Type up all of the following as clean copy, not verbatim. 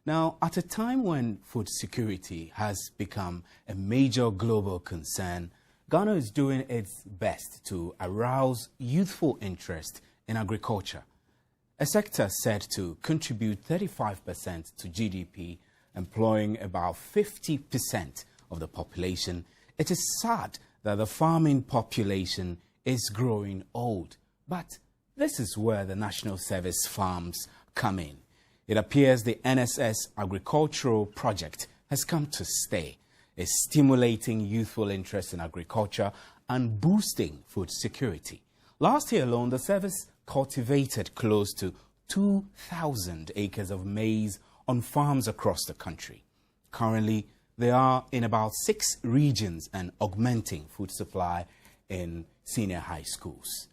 Now, at a time when food security has become a major global concern, Ghana is doing its best to arouse youthful interest in agriculture, a sector said to contribute 35% to GDP, employing about 50% of the population. It is sad that the farming population is growing old, but this is where the National Service farms come in. It appears the NSS agricultural project has come to stay. It's stimulating youthful interest in agriculture and boosting food security. Last year alone, the service cultivated close to 2,000 acres of maize on farms across the country. Currently, they are in about 6 regions and augmenting food supply in senior high schools.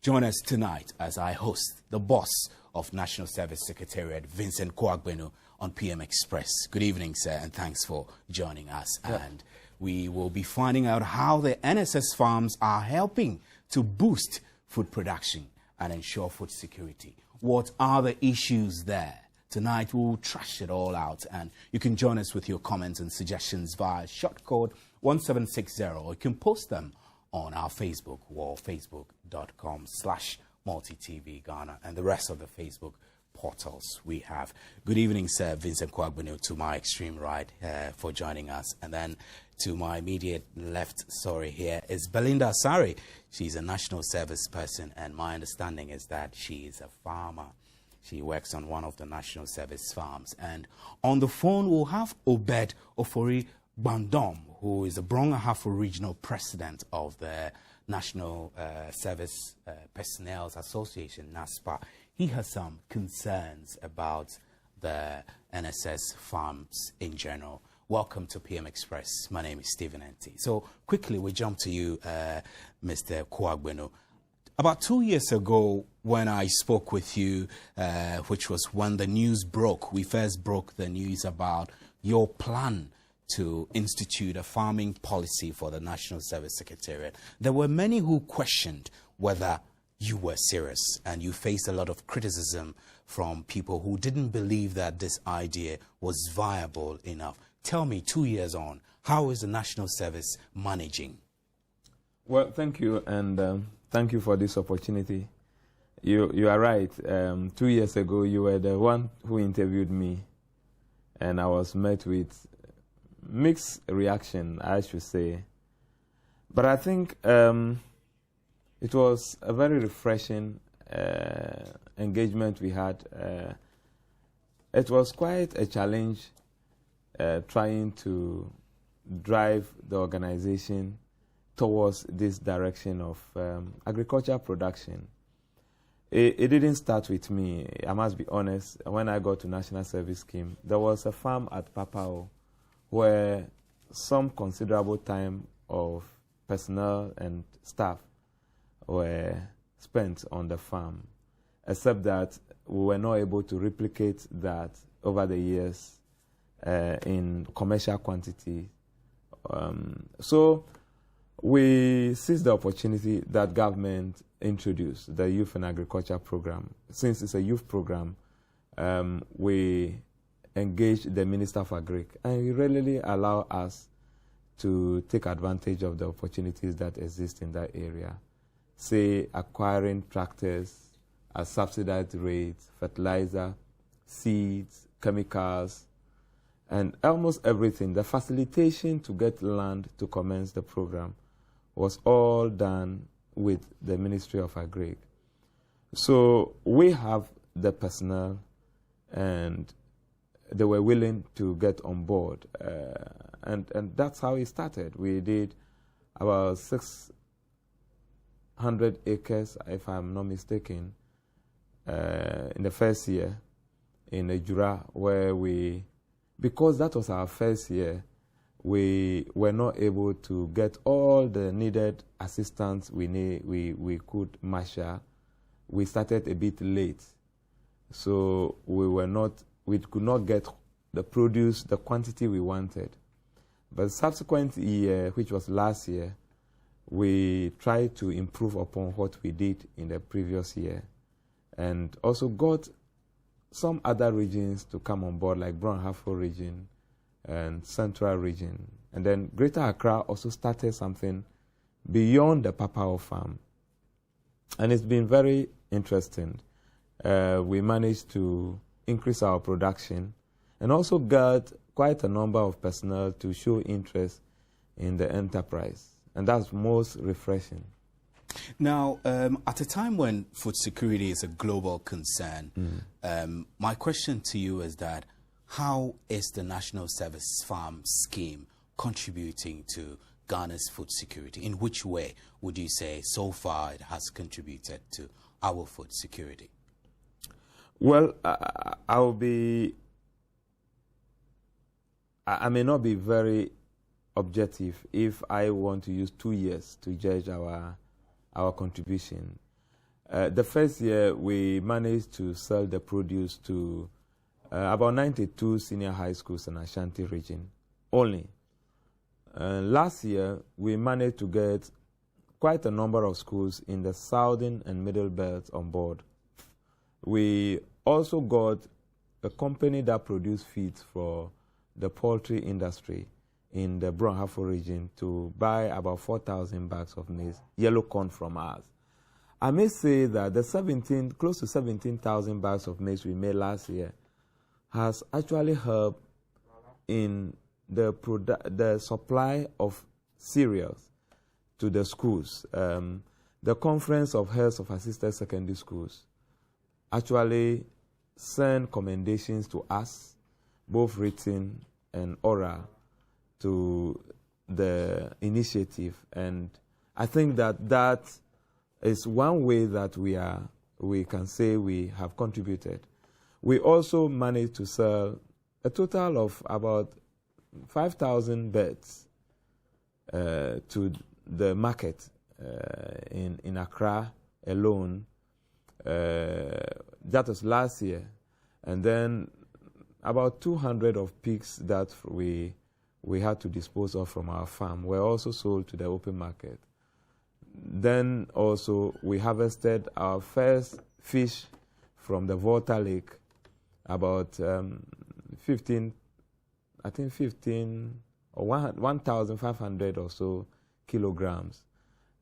Join us tonight as I host the boss of National Service Secretariat, Vincent Kouagbenu, on PM Express. Good evening, sir, and thanks for joining us. Yeah. And we will be finding out how the NSS farms are helping to boost food production and ensure food security. What are the issues there? Tonight we'll trash it all out, and you can join us with your comments and suggestions via short code 1760, or you can post them on our Facebook wall, facebook.com/multiTV Ghana, and the rest of the Facebook portals we have. Good evening, sir. Vincent Kouagbenu to my extreme right for joining us. And then to my immediate left, here is Belinda Asare. She's a national service person, and my understanding is that she is a farmer. She works on one of the national service farms. And on the phone, we'll have Obed Ofori Bandom, who is the Brong Ahafo Regional President of the National Service Personnel Association, NASPA. He has some concerns about the NSS farms in general. Welcome to PM Express. My name is Stephen Enti. So quickly, we jump to you, Mr. Kouagbenu. About 2 years ago, when I spoke with you, which was when the news broke, we first broke the news about your plan to institute a farming policy for the National Service Secretariat. There were many who questioned whether you were serious, and you faced a lot of criticism from people who didn't believe that this idea was viable enough. Tell me, 2 years on, how is the National Service managing? Well, thank you, and thank you for this opportunity. You are right. 2 years ago, you were the one who interviewed me, and I was met with mixed reaction, I should say. But I think it was a very refreshing engagement we had. It was quite a challenge trying to drive the organization towards this direction of agriculture production. It didn't start with me, I must be honest. When I got to National Service Scheme, there was a farm at Papao where some considerable time of personnel and staff were spent on the farm, except that we were not able to replicate that over the years in commercial quantity. So we seized the opportunity that government introduced, the Youth and Agriculture Program. Since it's a youth program, we engaged the Minister for Agric, and he readily allowed us to take advantage of the opportunities that exist in that area. Say, acquiring tractors at subsidized rates, fertilizer, seeds, chemicals, and almost everything. The facilitation to get land to commence the program was all done with the Ministry of Agric. So we have the personnel, and they were willing to get on board. And that's how it started. We did about 600 acres, if I'm not mistaken, in the first year in Ejura, where because that was our first year, we were not able to get all the needed assistance we could marshal. We started a bit late, so we could not get the produce, the quantity we wanted. But subsequent year, which was last year, we tried to improve upon what we did in the previous year, and also got some other regions to come on board, like Brong-Ahafo region and Central region. And then Greater Accra also started something beyond the Papao farm. And it's been very interesting. We managed to increase our production and also got quite a number of personnel to show interest in the enterprise. And that's most refreshing. Now, at a time when food security is a global concern, my question to you is that how is the National Service Farm Scheme contributing to Ghana's food security? In which way would you say so far it has contributed to our food security? Well, I may not be very objective if I want to use 2 years to judge our contribution. The first year, we managed to sell the produce to about 92 senior high schools in Ashanti region only. Last year, we managed to get quite a number of schools in the southern and middle belts on board. We also got a company that produced feeds for the poultry industry in the Brong-Ahafo region to buy about 4,000 bags of maize, yellow corn from us. I may say that the close to 17,000 bags of maize we made last year has actually helped in the supply of cereals to the schools. The Conference of Heads of Assisted Secondary Schools actually sent commendations to us, both written and oral, to the initiative. And I think that is one way that we can say we have contributed. We also managed to sell a total of about 5,000 birds to the market in Accra alone. That was last year. And then about 200 of pigs that we had to dispose of from our farm were also sold to the open market. Then also we harvested our first fish from the Volta Lake, about 1,500 or 1,500 or so kilograms,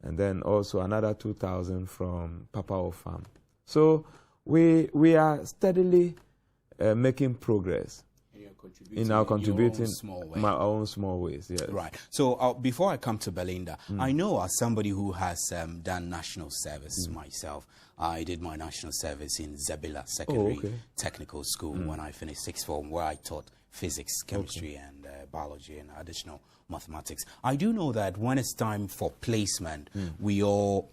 and then also another 2,000 from Papao farm. So we are steadily making progress in our contributing my own small ways. Yes. Right. So before I come to Belinda, I know as somebody who has done national service myself, I did my national service in Zebila Secondary Technical School when I finished sixth form, where I taught physics, chemistry, and biology and additional mathematics. I do know that when it's time for placement,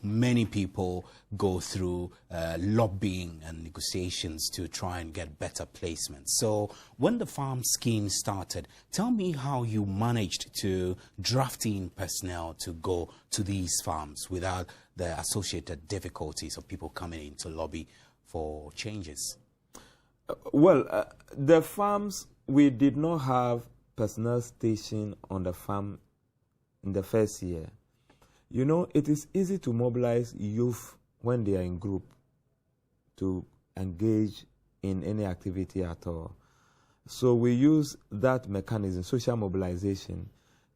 many people go through lobbying and negotiations to try and get better placements. So when the farm scheme started, tell me how you managed to draft in personnel to go to these farms without the associated difficulties of people coming in to lobby for changes. Well, the farms, we did not have personnel stationed on the farm in the first year. You know, it is easy to mobilize youth when they are in group to engage in any activity at all. So we use that mechanism, social mobilization,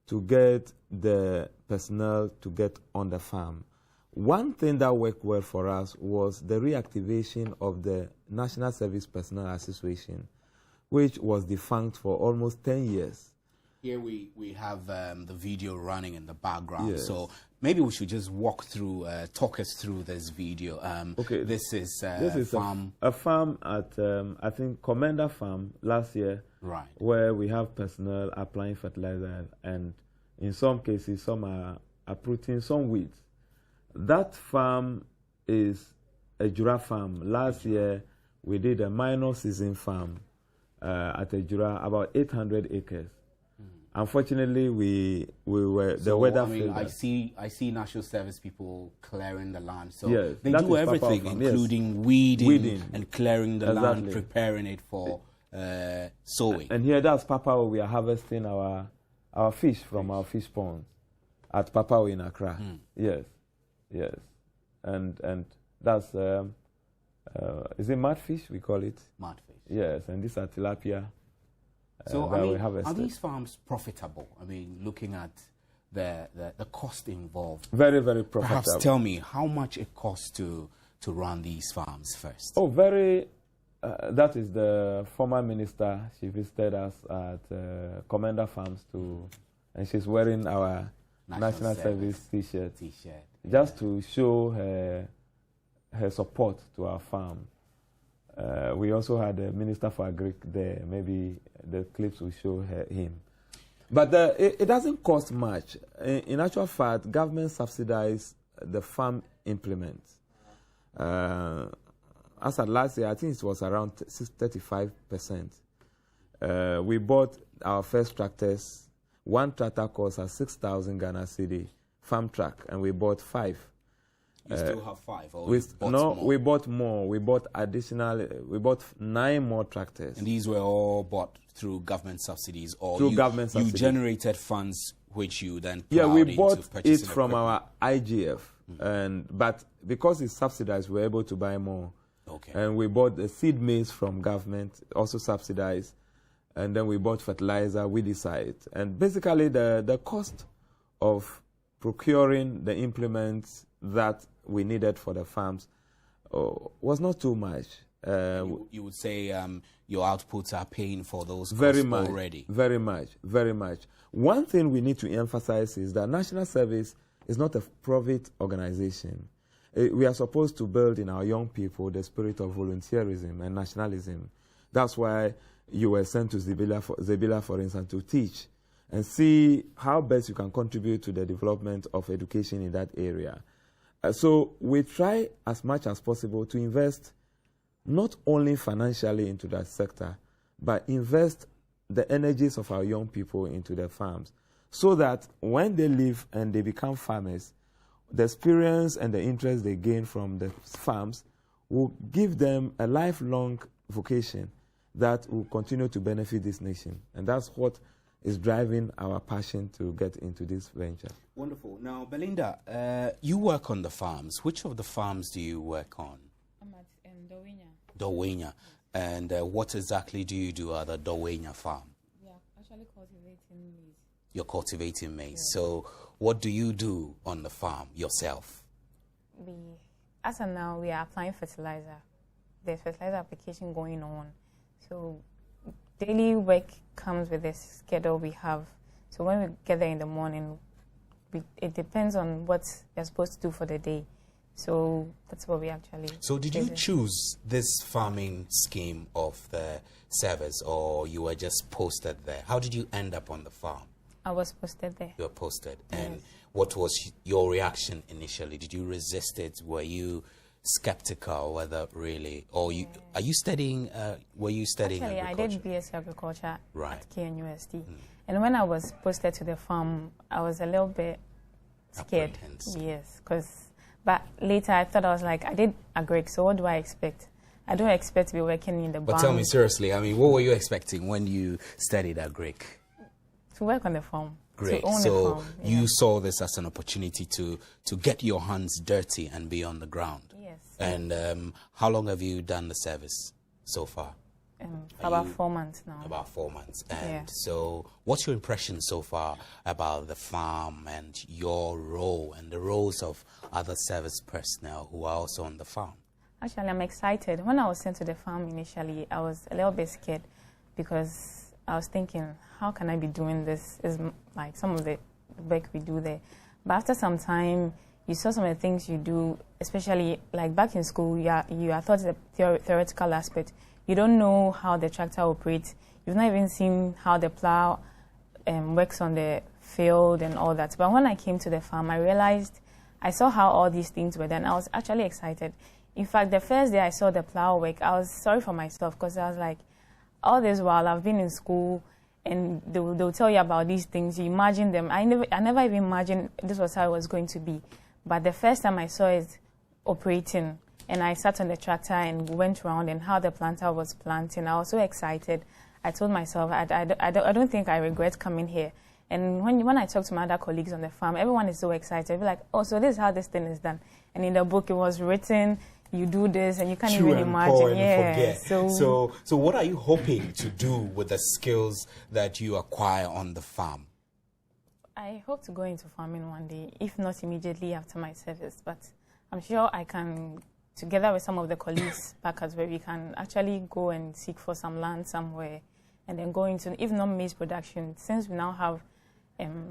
to get the personnel to get on the farm. One thing that worked well for us was the reactivation of the National Service Personnel Association, which was defunct for almost 10 years. Here we have the video running in the background. Yes. So maybe we should just walk through, talk us through this video. Okay. This is farm. A farm at, I think, Commander Farm last year, right, where we have personnel applying fertilizer, and in some cases, some are uprooting some weeds. That farm is a Jura farm. Last year, we did a minor season farm at a Jura, about 800 acres. Unfortunately, we were the weather. I see National Service people clearing the land. So yes, they do everything, including weeding and clearing the land, preparing it for sowing. And here, that's Papao. We are harvesting our fish from our fish pond at Papao in Accra. Yes, yes, and that's is it mudfish? We call it mudfish. Yes, and these are tilapia So, that I we mean, are harvested. these farms profitable? I mean, looking at the cost involved. Very, very profitable. Perhaps tell me how much it costs to run these farms first. Oh, very. That is the former minister. She visited us at Commander Farms and she's wearing our National Service T-shirt, just to show her support to our farm. We also had the Minister for Agric there. Maybe the clips will show him. But it doesn't cost much. In actual fact, government subsidizes the farm implements. As at last year, I think it was around 35%. We bought our first tractors. One tractor costs us 6,000 Ghana cedi, farm truck, and we bought 5. You still have 5? Or we bought more. We bought additional. We bought 9 more tractors. And these were all bought through government subsidies, or through government subsidies. You generated funds which you then we bought it from our IGF, but because it's subsidized, we're able to buy more. Okay. And we bought the seed maize from government, also subsidized, and then we bought fertilizer, weedicide, and basically the cost of procuring the implements that we needed for the farms was not too much. You would say your outputs are paying for those costs very much, already? Very much, very much. One thing we need to emphasize is that National Service is not a profit organization. We are supposed to build in our young people the spirit of volunteerism and nationalism. That's why you were sent to Zebila, for instance, to teach and see how best you can contribute to the development of education in that area. So we try as much as possible to invest not only financially into that sector, but invest the energies of our young people into their farms, so that when they leave and they become farmers, the experience and the interest they gain from the farms will give them a lifelong vocation that will continue to benefit this nation. And that's what is driving our passion to get into this venture. Wonderful. Now, Belinda, you work on the farms. Which of the farms do you work on? I'm at Dowenya. Dowenya. And what exactly do you do at the Dowenya farm? We are actually cultivating maize. You're cultivating maize. Yes. So what do you do on the farm yourself? As of now, we are applying fertilizer. There's fertilizer application going on. So daily work comes with the schedule we have. So when we get there in the morning, it depends on what you're supposed to do for the day. So that's what we actually... So did you choose this farming scheme of the service, or you were just posted there? How did you end up on the farm? I was posted there. You were posted. Yes. And what was your reaction initially? Did you resist it? Were you skeptical whether really, or you are you studying? Were you studying Actually, agriculture? I did BSc Agriculture Right. at KNUST. And when I was posted to the farm, I was a little bit scared. Apprehensive. Yes, but later I thought, I was like, I did agric, so what do I expect? I don't expect to be working in the But barn. tell me seriously, I mean, what were you expecting when you studied agric? To work on the farm. Great. To own So the farm. you saw this as an opportunity to get your hands dirty and be on the ground. Yes. And how long have you done the service so far? About 4 months now. About 4 months. And Yeah. so what's your impression so far about the farm and your role and the roles of other service personnel who are also on the farm? Actually, I'm excited. When I was sent to the farm initially, I was a little bit scared because I was thinking, how can I be doing this? Is like some of the work we do there. But after some time, you saw some of the things you do, especially like back in school, you are taught the theoretical aspect. You don't know how the tractor operates. You've not even seen how the plow works on the field and all that. But when I came to the farm, I realized, I saw how all these things were done. I was actually excited. In fact, the first day I saw the plow work, I was sorry for myself because I was like, all this while I've been in school and they'll tell you about these things. You imagine them. I never even imagined this was how it was going to be. But the first time I saw it operating, and I sat on the tractor and went around and how the planter was planting, I was so excited. I told myself, I don't think I regret coming here. And when I talk to my other colleagues on the farm, everyone is so excited. They're like, oh, so this is how this thing is done. And in the book, it was written, you do this and you can't Chew even and imagine. pour and Yeah. forget. So So what are you hoping to do with the skills that you acquire on the farm? I hope to go into farming one day, if not immediately after my service. But I'm sure I can, together with some of the colleagues back as well, we can actually go and seek for some land somewhere and then go into, if not maize production, since we now have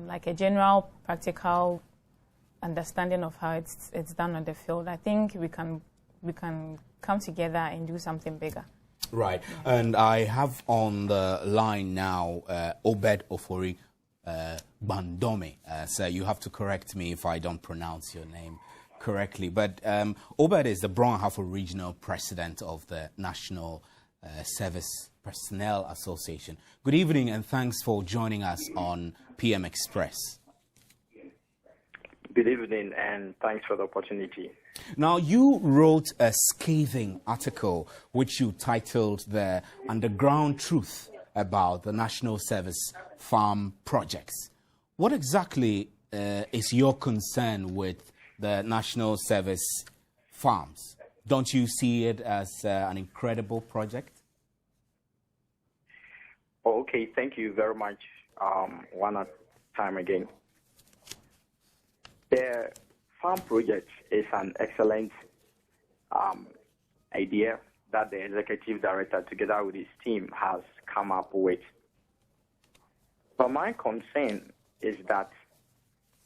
like a general practical understanding of how it's done on the field. I think we can come together and do something bigger. Right. And I have on the line now Obed Ofori Bandome. So you have to correct me if I don't pronounce your name correctly. But Obed is the Brong Ahafo Regional President of the National Service Personnel Association. Good evening and thanks for joining us on PM Express. Good evening and thanks for the opportunity. Now, you wrote a scathing article which you titled The Underground Truth about the National Service Farm Projects. What exactly is your concern with the National Service farms? Don't you see it as an incredible project? Oh, okay, thank you very much. One at a time again. The farm project is an excellent idea that the executive director, together with his team, has come up with. But my concern is that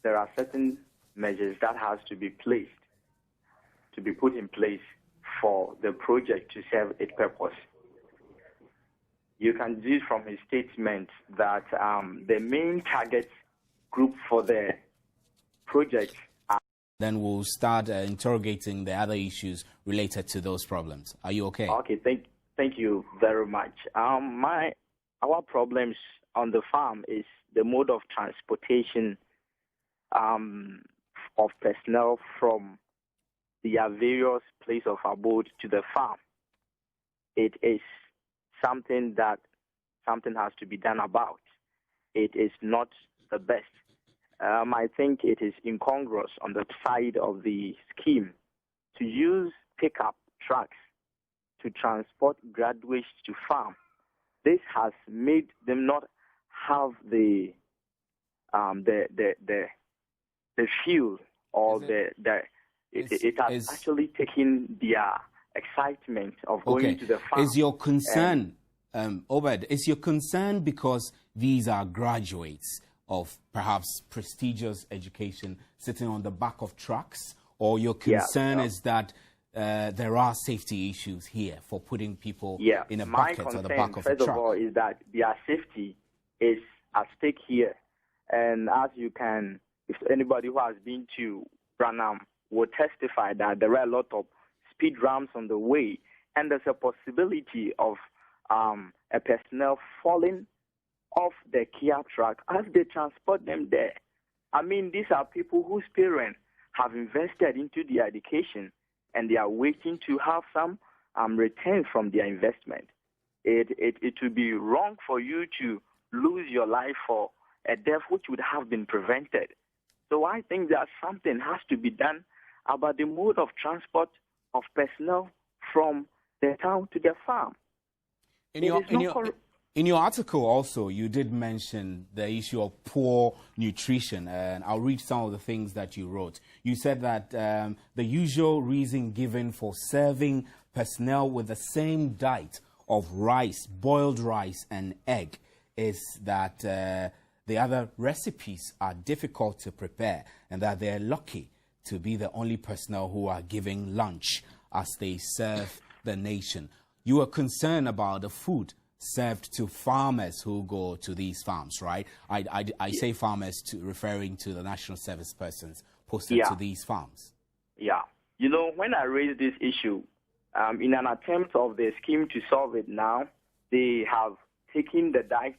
there are certain measures that has to be put in place for the project to serve its purpose. You can see from his statement that the main target group for the project are... Then we'll start interrogating the other issues related to those problems. Are you okay? Okay, thank you very much. Our problems on the farm is the mode of transportation of personnel from their various places of abode to the farm. It is something has to be done about. It is not the best. I think it is incongruous on the side of the scheme to use pickup trucks to transport graduates to farm. This has made them not have the fuel or it has actually taken their excitement of going to the farm. Is your concern, Obed, is your concern because these are graduates of perhaps prestigious education sitting on the back of trucks, or your concern is that there are safety issues here for putting people in a bucket or the back of a truck? First of all, is that their safety is at stake here. And as you can, if anybody who has been to Branham will testify that there are a lot of speed ramps on the way, and there's a possibility of a personnel falling off the Kia truck as they transport them there. I mean, these are people whose parents have invested into their education, and they are waiting to have some return from their investment. It would be wrong for you to lose your life for a death which would have been prevented. So I think that something has to be done about the mode of transport of personnel from the town to the farm. In your article also, you did mention the issue of poor nutrition, and I'll read some of the things that you wrote. You said that the usual reason given for serving personnel with the same diet of rice, boiled rice and egg is that the other recipes are difficult to prepare and that they're lucky to be the only personnel who are giving lunch as they serve the nation. You are concerned about the food served to farmers who go to these farms, right? I say farmers referring to the national service persons posted to these farms. Yeah. You know, when I raised this issue, in an attempt of the scheme to solve it now, they have taken the diet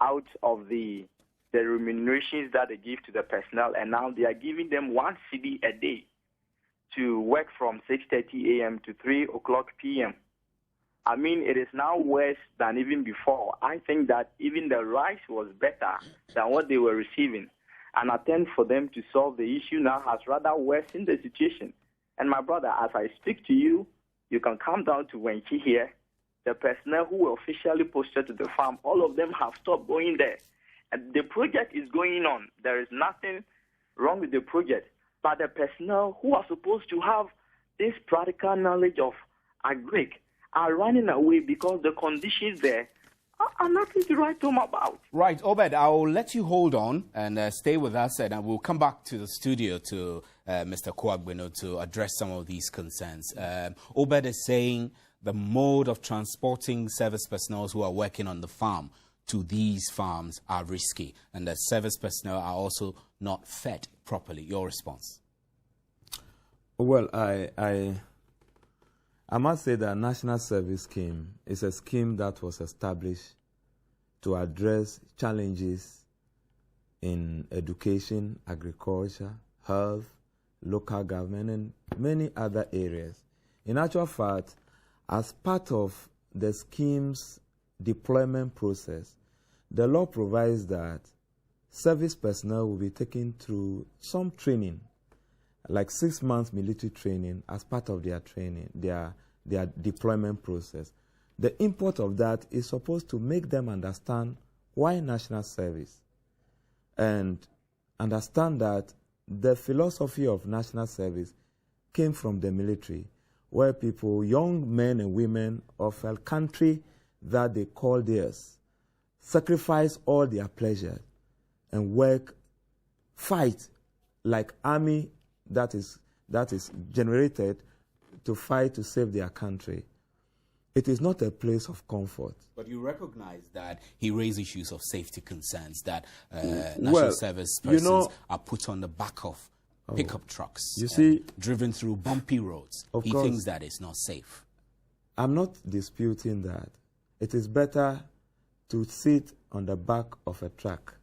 out of the remunerations that they give to the personnel, and now they are giving them 1 cedi a day to work from 6:30 a.m. to 3 o'clock p.m. I mean, it is now worse than even before. I think that even the rice was better than what they were receiving. An attempt for them to solve the issue now has rather worsened the situation. And my brother, as I speak to you, you can come down to Wenchi here. The personnel who were officially posted to the farm, all of them have stopped going there. And the project is going on. There is nothing wrong with the project. But the personnel who are supposed to have this practical knowledge of agric are running away because the conditions there are nothing to write home about. Right, Obed, I'll let you hold on and stay with us, and we'll come back to the studio to Mr. Kouagbeno to address some of these concerns. Obed is saying the mode of transporting service personnel who are working on the farm to these farms are risky, and the service personnel are also not fed properly. Your response? Well, I must say that National Service Scheme is a scheme that was established to address challenges in education, agriculture, health, local government, and many other areas. In actual fact, as part of the scheme's deployment process, the law provides that service personnel will be taken through some training, like 6 months military training as part of their training, their deployment process. The import of that is supposed to make them understand why national service and understand that the philosophy of national service came from the military, where people, young men and women of a country that they call theirs, sacrifice all their pleasure and work, fight like army that is generated to fight to save their country. It is not a place of comfort. But you recognize that he raised issues of safety concerns, that national service persons are put on the back of pickup trucks, you see, driven through bumpy roads. He thinks that it's not safe. I'm not disputing that. It is better to sit on the back of a truck,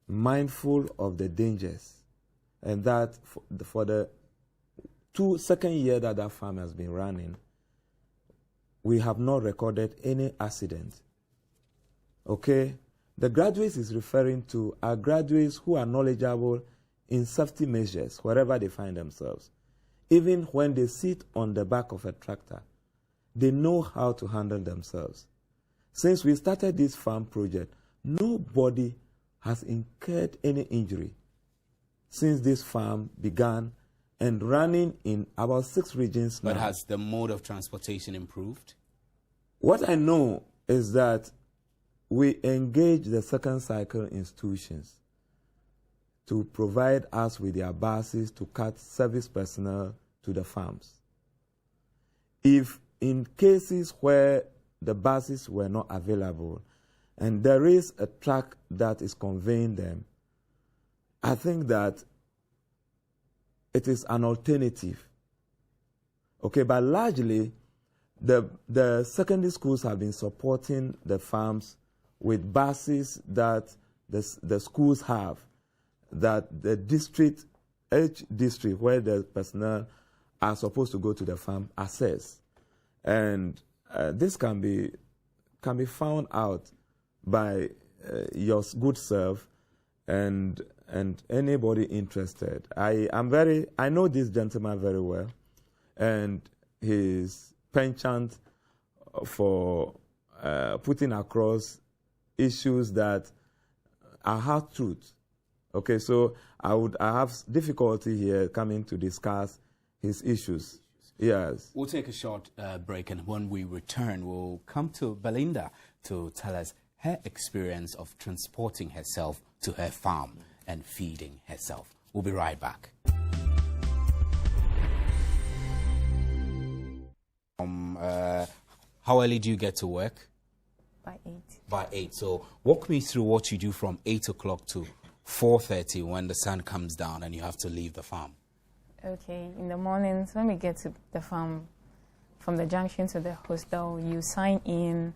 mindful of the dangers, and that for the second year that that farm has been running, we have not recorded any accident. Okay? The graduates is referring to are graduates who are knowledgeable in safety measures wherever they find themselves. Even when they sit on the back of a tractor, they know how to handle themselves. Since we started this farm project, nobody has incurred any injury since this farm began and running in about 6 regions now. But has the mode of transportation improved? What I know is that we engage the second cycle institutions to provide us with their buses to cut service personnel to the farms. If in cases where the buses were not available and there is a truck that is conveying them, I think that it is an alternative. Okay, but largely, the secondary schools have been supporting the farms with buses that the schools have, that the district, each district where the personnel are supposed to go to the farm access. And this can be found out by your good self and anybody interested. I know this gentleman very well, and his penchant for putting across issues that are hard truth. Okay, so I have difficulty here coming to discuss his issues. Yes. We'll take a short break, and when we return, we'll come to Belinda to tell us her experience of transporting herself to her farm and feeding herself. We'll be right back. How early do you get to work? By 8. By 8. So walk me through what you do from 8 o'clock to 4:30 when the sun comes down and you have to leave the farm. Okay, in the mornings when we get to the farm, from the junction to the hostel, you sign in,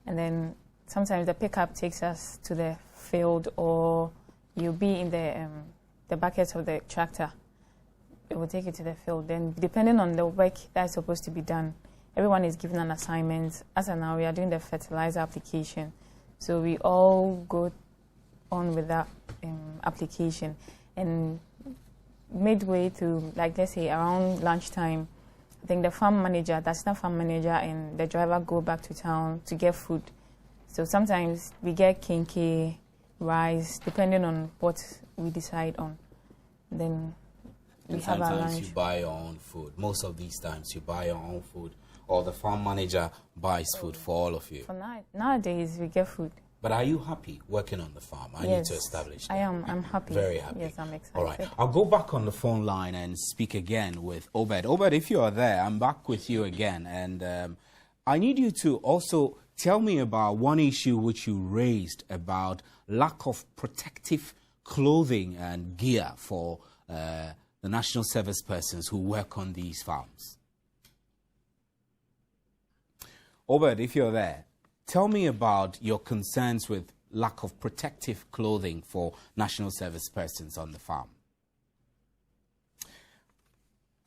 and then sometimes the pickup takes us to the field, or you'll be in the bucket of the tractor. It will take you to the field. Then, depending on the work that's supposed to be done, everyone is given an assignment. As of now, we are doing the fertilizer application. So we all go on with that application. And midway to, like, let's say around lunchtime, I think the farm manager, the assistant farm manager, and the driver go back to town to get food. So sometimes we get kinky, rice, depending on what we decide on. Then we And have our sometimes lunch. you buy your own food. Most of these times you buy your own food, or the farm manager buys food for all of you. For nowadays, we get food. But are you happy working on the farm? I need to establish that. I am. I'm happy. Very happy. Yes, I'm excited. All right. I'll go back on the phone line and speak again with Obed. Obed, if you are there, I'm back with you again. And I need you to also tell me about one issue which you raised about lack of protective clothing and gear for the national service persons who work on these farms. Obed, if you're there, tell me about your concerns with lack of protective clothing for national service persons on the farm.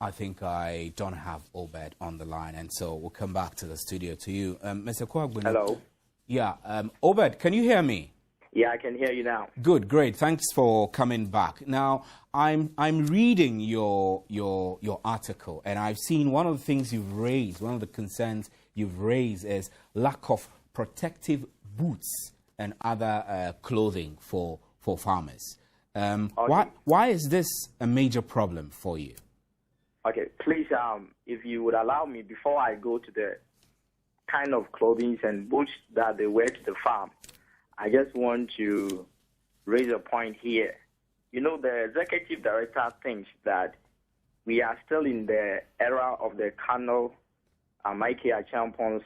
I think I don't have Obed on the line, and so we'll come back to the studio to you. Mr. Kwagbin. Hello. Yeah, Obed, can you hear me? Yeah, I can hear you now. Good, great. Thanks for coming back. Now, I'm reading your article, and I've seen one of the things you've raised, one of the concerns you've raised is lack of protective boots and other clothing for farmers. Okay. Why is this a major problem for you? Okay, please, if you would allow me, before I go to the kind of clothing and boots that they wear to the farm, I just want to raise a point here. You know, the executive director thinks that we are still in the era of the Colonel Ike Achampon's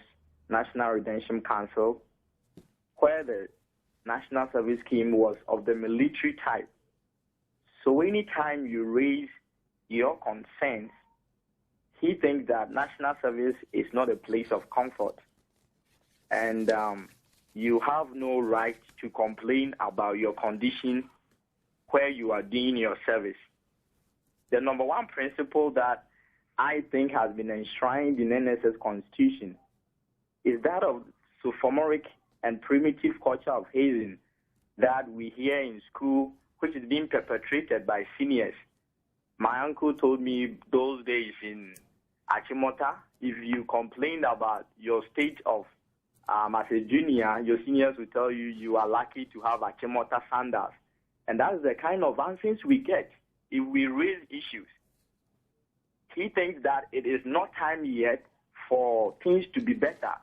National Redemption Council, where the National Service Scheme was of the military type. So anytime you raise your concerns, he thinks that national service is not a place of comfort. And you have no right to complain about your condition where you are doing your service. The number one principle that I think has been enshrined in NSS Constitution is that of sophomoric and primitive culture of hazing that we hear in school, which is being perpetrated by seniors. My uncle told me those days in Achimota, if you complained about your state of as a junior, your seniors will tell you you are lucky to have Achimota sandals. And that's the kind of answers we get if we raise issues. He thinks that it is not time yet for things to be better.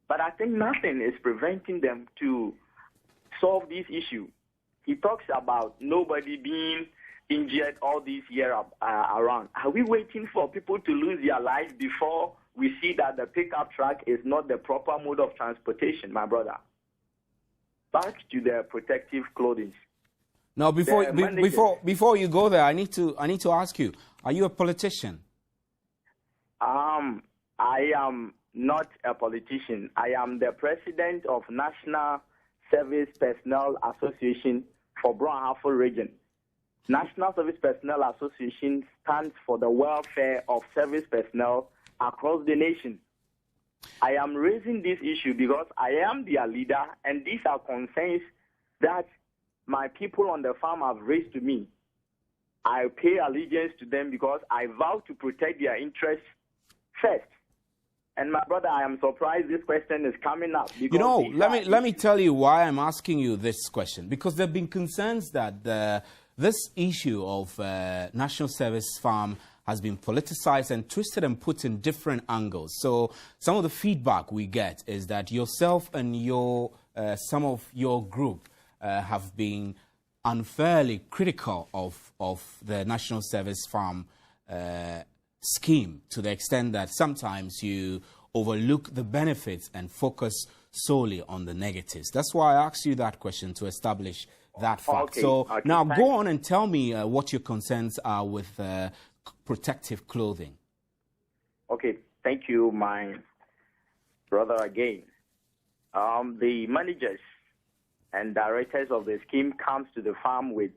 But I think nothing is preventing them to solve this issue. He talks about nobody being injured all these years around. Are we waiting for people to lose their lives before we see that the pickup truck is not the proper mode of transportation, my brother? Back to the protective clothing. Now, before you go there, I need to ask you: are you a politician? I am not a politician. I am the president of National Service Personnel Association for Brong-Ahafo region. National Service Personnel Association stands for the welfare of service personnel across the nation. I am raising this issue because I am their leader, and these are concerns that my people on the farm have raised to me. I pay allegiance to them because I vow to protect their interests first. And my brother, I am surprised this question is coming up. You know, let me tell you why I'm asking you this question. Because there have been concerns that this issue of National Service Farm has been politicized and twisted and put in different angles. So some of the feedback we get is that yourself and some of your group have been unfairly critical of the National Service Farm scheme, to the extent that sometimes you overlook the benefits and focus solely on the negatives. That's why I asked you that question, to establish that fact. Okay. So Okay. now go on and tell me what your concerns are with protective clothing. Okay, thank you, my brother, again. The managers and directors of the scheme comes to the farm with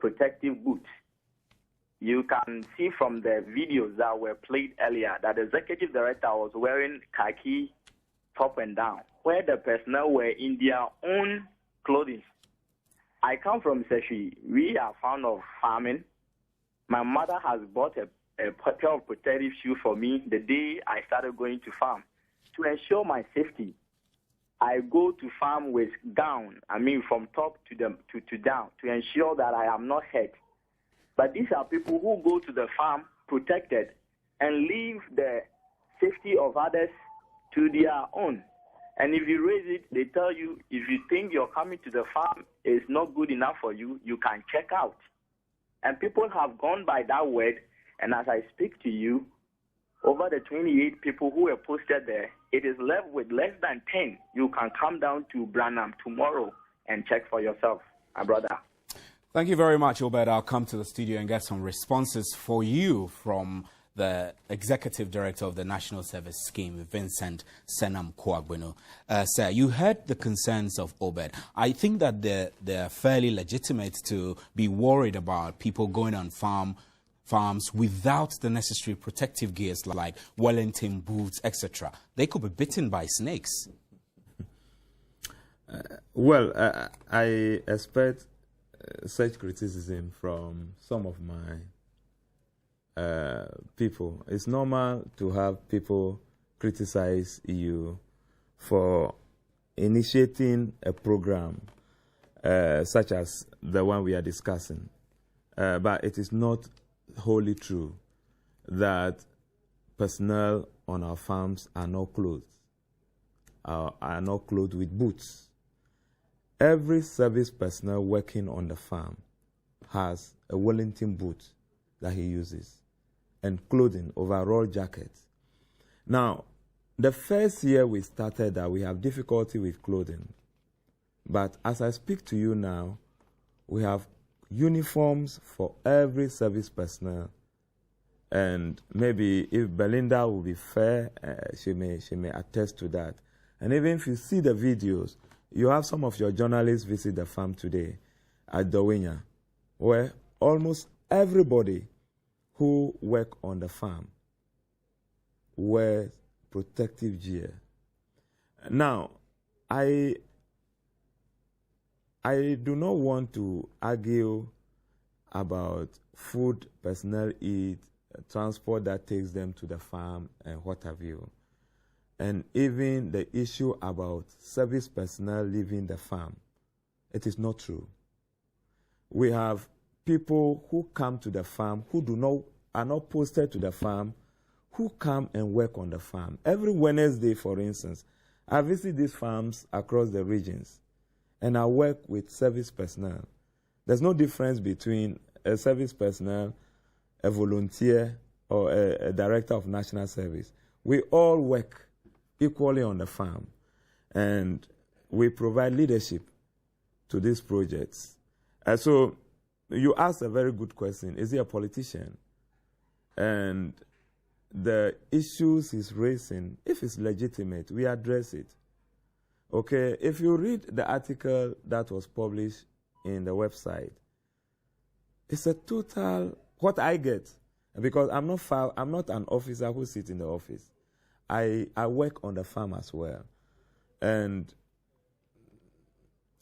protective boots. You can see from the videos that were played earlier that the executive director was wearing khaki top and down, where the personnel were in their own clothing. I come from Seshi. We are fond of farming. My mother has bought a pair of protective shoes for me the day I started going to farm. To ensure my safety, I go to farm with gown, from top to down, to ensure that I am not hurt. But these are people who go to the farm protected and leave the safety of others to their own. And if you raise it, they tell you, if you think you're coming to the farm is not good enough for you, you can check out. And people have gone by that word, and as I speak to you, over the 28 people who were posted there, it is left with less than 10. You can come down to Branham tomorrow and check for yourself, my brother. Thank you very much, Obed. I'll come to the studio and get some responses for you from the Executive Director of the National Service Scheme, Vincent Senam Kouagbeno. Sir, you heard the concerns of Obed. I think that they're fairly legitimate to be worried about people going on farms without the necessary protective gears like Wellington boots, etc. They could be bitten by snakes. I expect such criticism from some of my people. It's normal to have people criticize you for initiating a program such as the one we are discussing. But it is not wholly true that personnel on our farms are not clothed, are not clothed with boots. Every service personnel working on the farm has a Wellington boot that he uses and clothing, overall jackets. Now, the first year we started that we have difficulty with clothing. But as I speak to you now, we have uniforms for every service personnel. And maybe if Belinda will be fair, she may attest to that. And even if you see the videos, you have some of your journalists visit the farm today at Dawenya, where almost everybody who work on the farm wears protective gear. Now, I do not want to argue about food personnel eat, transport that takes them to the farm, and what have you. And even the issue about service personnel leaving the farm. It is not true. We have people who come to the farm who are not posted to the farm, who come and work on the farm. Every Wednesday, for instance, I visit these farms across the regions, and I work with service personnel. There's no difference between a service personnel, a volunteer, or a director of national service. We all work equally on the farm, and we provide leadership to these projects. So you asked a very good question. Is he a politician? And the issues he's raising, if it's legitimate, we address it. Okay, if you read the article that was published in the website, it's a total, what I get, because I'm not an officer who sits in the office. I work on the farm as well. And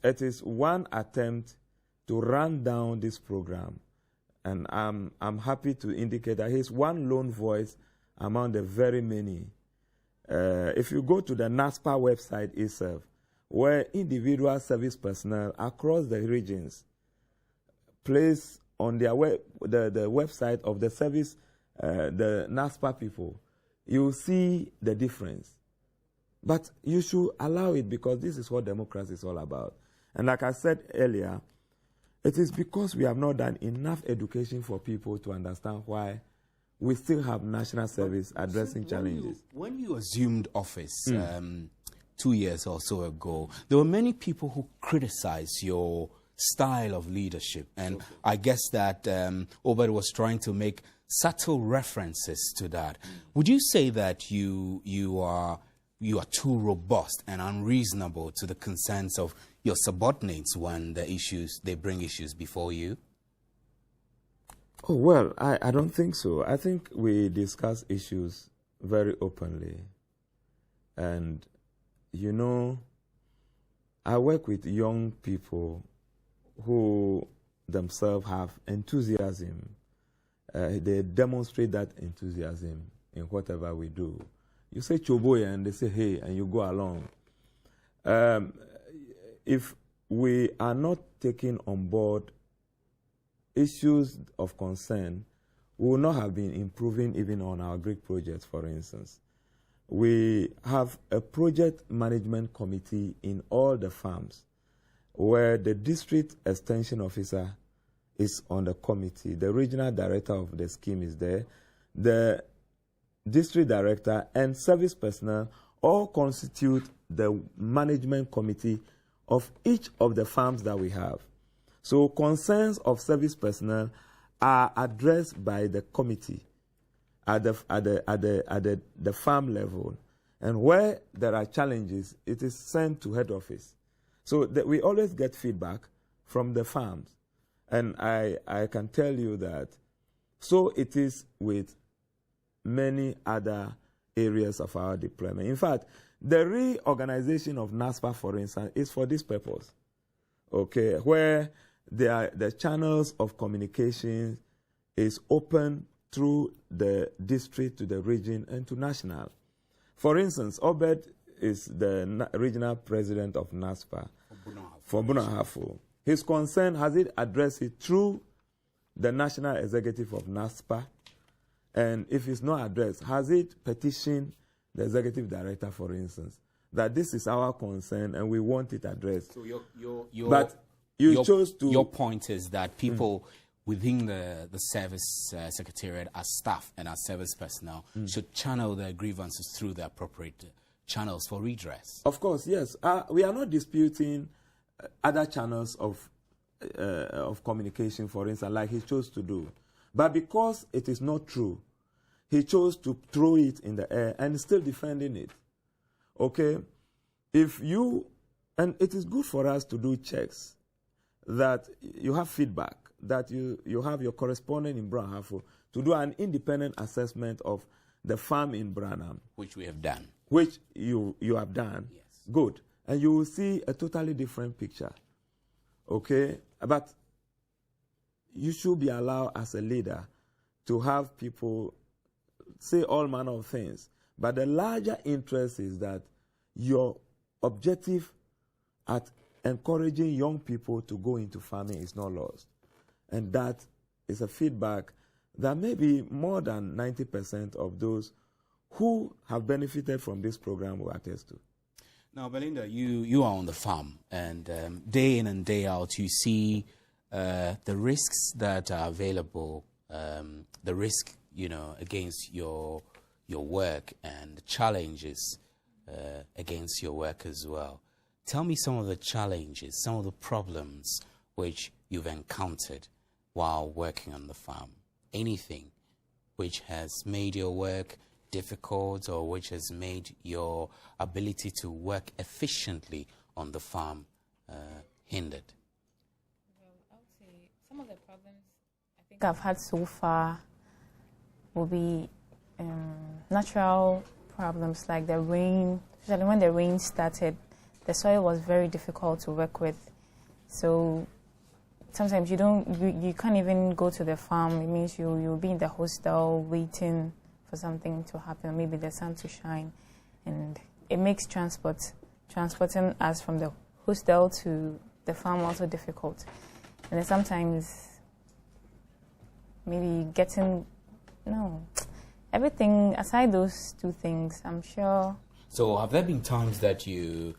it is one attempt to run down this program. And I'm happy to indicate that he's one lone voice among the very many. If you go to the NASPA website itself, where individual service personnel across the regions place on their the website of the service, the NASPA people, you see the difference. But you should allow it, because this is what democracy is all about. And like I said earlier, it is because we have not done enough education for people to understand why we still have national service addressing challenges. When you assumed office 2 years or so ago, there were many people who criticized your style of leadership. And I guess that Obed was trying to make subtle references to that. Would you say that you are too robust and unreasonable to the concerns of your subordinates when they bring issues before you? Oh, well, I don't think so. I think we discuss issues very openly. And, you know, I work with young people who themselves have enthusiasm they demonstrate that enthusiasm in whatever we do. You say Choboya and they say hey, and you go along. If we are not taking on board issues of concern, we will not have been improving even on our Greek projects, for instance. We have a project management committee in all the farms where the district extension officer is on the committee. The regional director of the scheme is there. The district director and service personnel all constitute the management committee of each of the farms that we have. So concerns of service personnel are addressed by the committee at the farm level. And where there are challenges, it is sent to head office. So that we always get feedback from the farms. And I can tell you that so it is with many other areas of our deployment. In fact, the reorganization of NASPA, for instance, is for this purpose, okay, where the channels of communication is open through the district to the region and to national. For instance, Obed is the regional president of NASPA for Bunahafo. His concern, has it addressed it through the national executive of NASPA? And if it's not addressed, has it petitioned the executive director, for instance, that this is our concern and we want it addressed? So your point is that people within the service secretariat as staff and as service personnel should channel their grievances through the appropriate channels for redress. Of course, yes. We are not disputing other channels of communication, for instance, like he chose to do. But because it is not true, he chose to throw it in the air and still defending it. Okay? And it is good for us to do checks, that you have feedback, that you have your correspondent in Branhafo to do an independent assessment of the farm in Branham. Which we have done. Which you have done. Yes. Good. And you will see a totally different picture. Okay? But you should be allowed as a leader to have people say all manner of things. But the larger interest is that your objective at encouraging young people to go into farming is not lost. And that is a feedback that maybe more than 90% of those who have benefited from this program will attest to. Now, Belinda, you are on the farm, and day in and day out, you see the risks that are available, the risk, against your work, and the challenges against your work as well. Tell me some of the challenges, some of the problems which you've encountered while working on the farm. Anything which has made your work difficult or which has made your ability to work efficiently on the farm hindered? Well, I would say some of the problems I think I've had so far will be natural problems like the rain. Especially when the rain started, the soil was very difficult to work with. So sometimes you can't even go to the farm. It means you'll be in the hostel waiting for something to happen, maybe the sun to shine, and it makes transporting us from the hostel to the farm also difficult. And then sometimes maybe everything aside those two things, I'm sure. So have there been times that you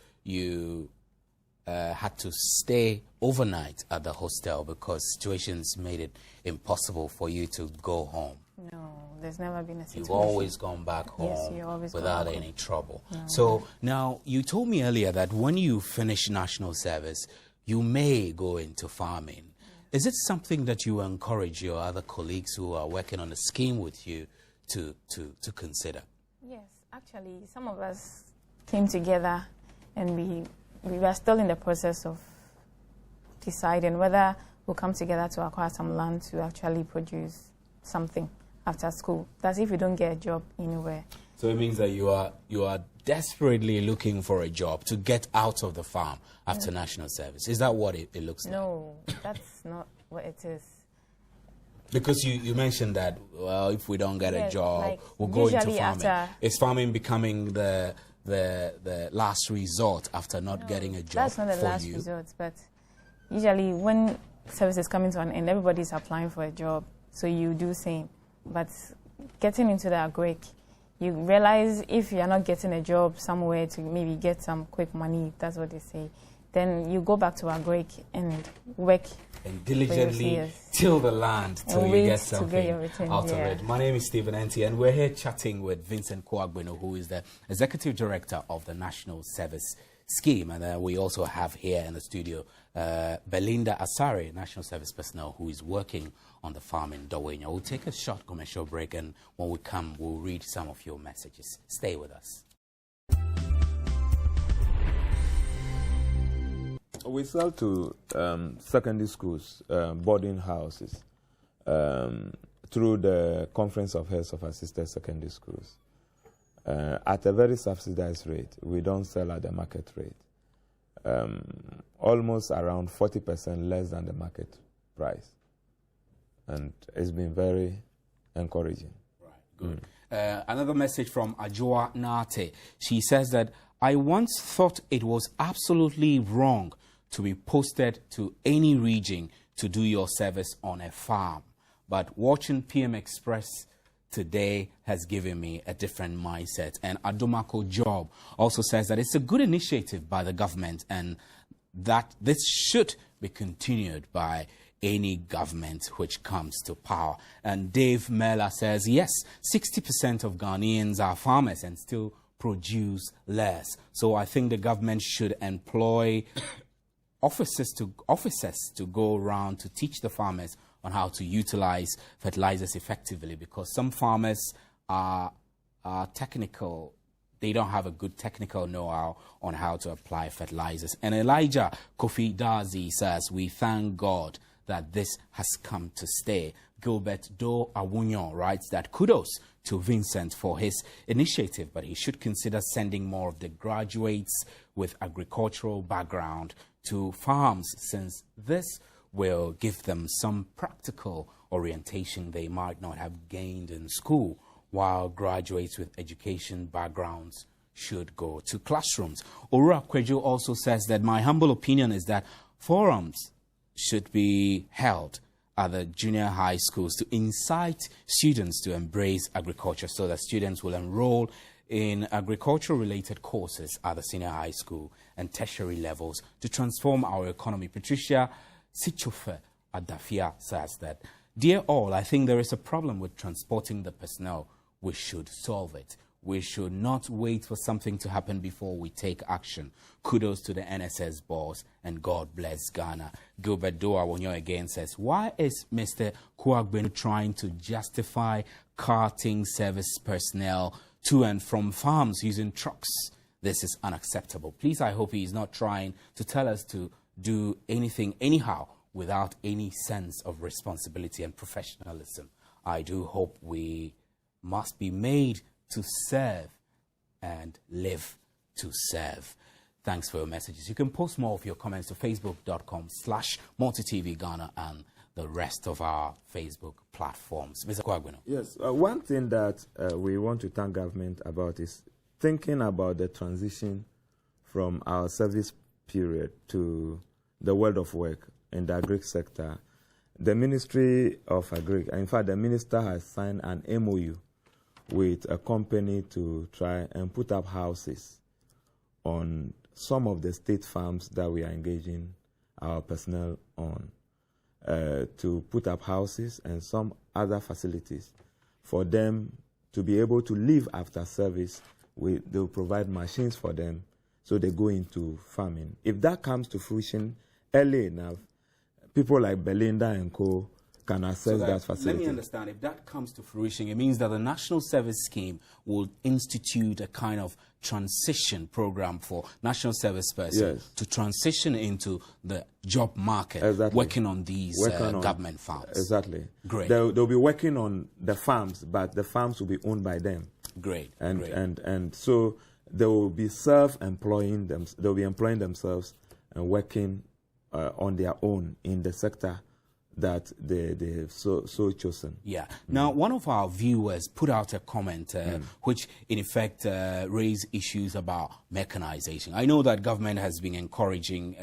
had to stay overnight at the hostel because situations made it impossible for you to go home? No, there's never been a situation. You've always gone back home, yes, you always without any trouble. No. So now, you told me earlier that when you finish national service, you may go into farming. Is it something that you encourage your other colleagues who are working on a scheme with you to consider? Yes, actually, some of us came together and we were still in the process of deciding whether we'll come together to acquire some land to actually produce something after school. That's if you don't get a job anywhere. So it means that you are desperately looking for a job to get out of the farm after national service. Is that what it looks like? No, that's not what it is. Because you mentioned that, well, if we don't get a job, like we'll go into usually farming. after- Is farming becoming the last resort after not getting a job? That's not the for last you? resort, but usually when service is coming to an end, everybody's applying for a job, so you do same. But getting into the agric, you realize if you're not getting a job somewhere to maybe get some quick money, that's what they say, then you go back to agric and work and diligently years. till the land till And you wait get to something get your return, out of yeah. it. My name is Stephen Enti, and we're here chatting with Vincent Kouagbeno, who is the Executive Director of the National Service Scheme. And we also have here in the studio Belinda Asare, National Service personnel, who is working on the farm in Dawenya. We'll take a short commercial break, and when we come, we'll read some of your messages. Stay with us. We sell to secondary schools, boarding houses, through the Conference of Heads of Assisted Secondary Schools at a very subsidized rate. We don't sell at the market rate. Almost around 40% less than the market price. And it's been very encouraging. Right, good. Another message from Ajua Nate. She says that, I once thought it was absolutely wrong to be posted to any region to do your service on a farm. But watching PM Express today has given me a different mindset. And Adomako Job also says that it's a good initiative by the government and that this should be continued by any government which comes to power. And Dave Mela says, yes, 60% of Ghanaians are farmers and still produce less. So I think the government should employ officers to go around to teach the farmers on how to utilize fertilizers effectively, because some farmers are technical. They don't have a good technical know-how on how to apply fertilizers. And Elijah Kofi Dazi says, we thank God that this has come to stay. Gilbert Do Awunyo writes that kudos to Vincent for his initiative, but he should consider sending more of the graduates with agricultural background to farms, since this will give them some practical orientation they might not have gained in school, while graduates with education backgrounds should go to classrooms. Ora Kwejo also says that my humble opinion is that forums should be held at the junior high schools to incite students to embrace agriculture, so that students will enroll in agriculture-related courses at the senior high school and tertiary levels to transform our economy. Patricia Sichofe Adafia says that, dear all, I think there is a problem with transporting the personnel. We should solve it. We should not wait for something to happen before we take action. Kudos to the NSS boss, and God bless Ghana. Gilbert Doa Wonyo again says, why is Mr. Kouagbeno trying to justify carting service personnel to and from farms using trucks? This is unacceptable. Please, I hope he is not trying to tell us to do anything anyhow without any sense of responsibility and professionalism. I do hope we must be made to serve and live to serve. Thanks for your messages. You can post more of your comments to facebook.com/MultiTVGhana and the rest of our Facebook platforms. Mr. Kouagbeno. Yes, one thing that we want to thank government about is thinking about the transition from our service period to the world of work in the agri sector. The Ministry of Agri, in fact, the minister has signed an MOU with a company to try and put up houses on some of the state farms that we are engaging our personnel on, to put up houses and some other facilities for them to be able to live after service. They'll provide machines for them so they go into farming. If that comes to fruition early enough, people like Belinda and co can access that facility. Let me understand, if that comes to fruition, it means that the National Service Scheme will institute a kind of transition program for national service persons to transition into the job market, working on these government farms. Exactly. Great. They'll be working on the farms, but the farms will be owned by them. Great. And so they will be self-employing them. They'll be employing themselves and working on their own in the sector that they have so chosen. Yeah. Now, one of our viewers put out a comment which, in effect, raised issues about mechanization. I know that government has been encouraging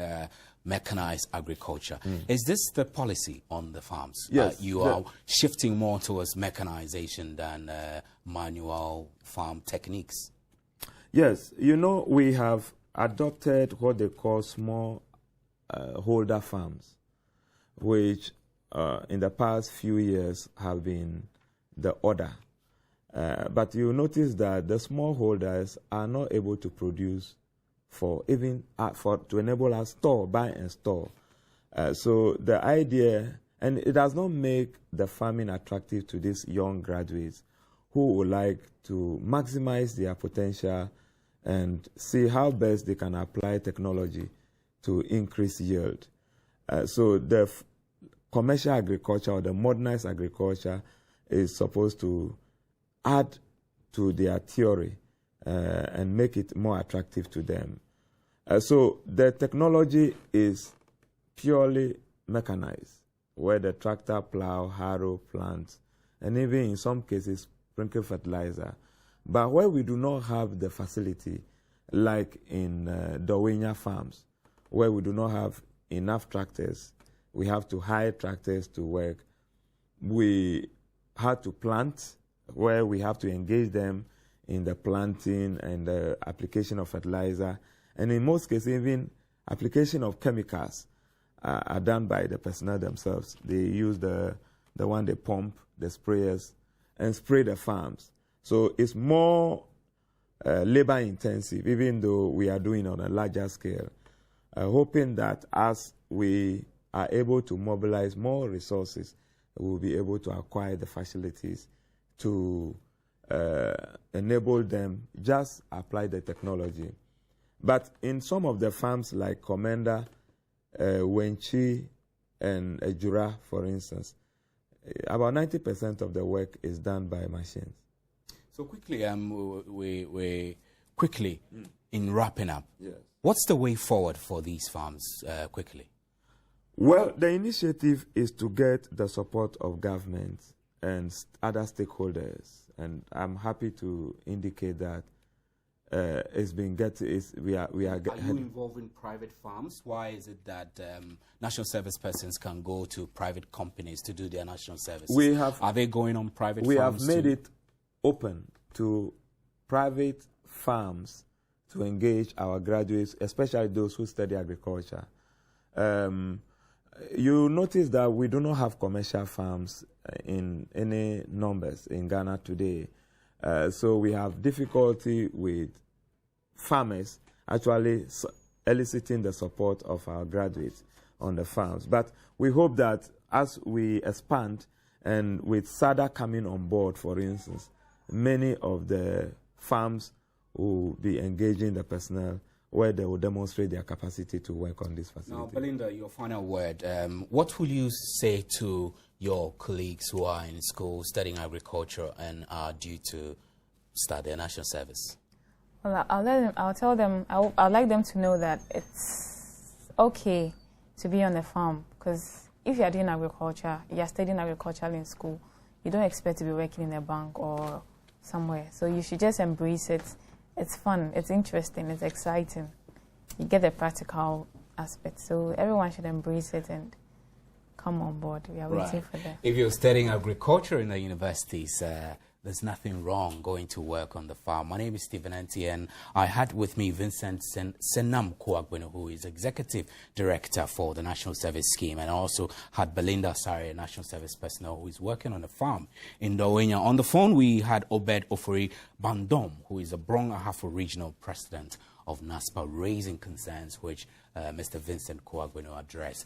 mechanized agriculture. Is this the policy on the farms? Yes. You are shifting more towards mechanization than manual farm techniques? Yes. You know, we have adopted what they call small holder farms, which in the past few years have been the order. But you notice that the smallholders are not able to produce to enable us buy and store. So the idea, and it does not make the farming attractive to these young graduates who would like to maximize their potential and see how best they can apply technology to increase yield. So the commercial agriculture or the modernized agriculture is supposed to add to their theory and make it more attractive to them. So the technology is purely mechanized, where the tractor plow, harrow, plant, and even in some cases sprinkle fertilizer. But where we do not have the facility, like in Dawenya farms, where we do not have enough tractors, we have to hire tractors to work. We had to plant, where we have to engage them in the planting and the application of fertilizer. And in most cases, even application of chemicals are done by the personnel themselves. They use the one they pump, the sprayers, and spray the farms. So it's more labor intensive, even though we are doing on a larger scale. Hoping that as we are able to mobilize more resources, we'll be able to acquire the facilities to enable them just apply the technology. But in some of the farms like Komenda, Wenchi, and Ejura, for instance, about 90% of the work is done by machines. So quickly, in wrapping up, yes. What's the way forward for these farms quickly? Well, the initiative is to get the support of government and other stakeholders, and I'm happy to indicate that it's been we are. Are you involved in private farms? Why is it that national service persons can go to private companies to do their national service? Are they going on private farms? We have made it open to private farms to engage our graduates, especially those who study agriculture. You notice that we do not have commercial farms in any numbers in Ghana today. So we have difficulty with farmers actually eliciting the support of our graduates on the farms. But we hope that as we expand, and with SADA coming on board, for instance, many of the farms will be engaging the personnel where they will demonstrate their capacity to work on this facility. Now, Belinda, your final word. What will you say to your colleagues who are in school studying agriculture and are due to start their national service? Well, I'll tell them, I'd like them to know that it's okay to be on the farm, because if you are doing agriculture, you are studying agriculture in school, you don't expect to be working in a bank or somewhere. So you should just embrace it. It's fun, it's interesting, it's exciting. You get the practical aspect. So everyone should embrace it and come on board. We are waiting for that. If you're studying agriculture in the universities, there's nothing wrong going to work on the farm. My name is Stephen Anti, and I had with me Vincent Senam Kouagbeno, who is Executive Director for the National Service Scheme, and I also had Belinda Sari, a National Service personnel who is working on a farm in Dawenya. On the phone, we had Obed Ofori Bandom, who is a Brong Ahafo Regional President of NASPA, raising concerns which Mr. Vincent Kouagbeno addressed.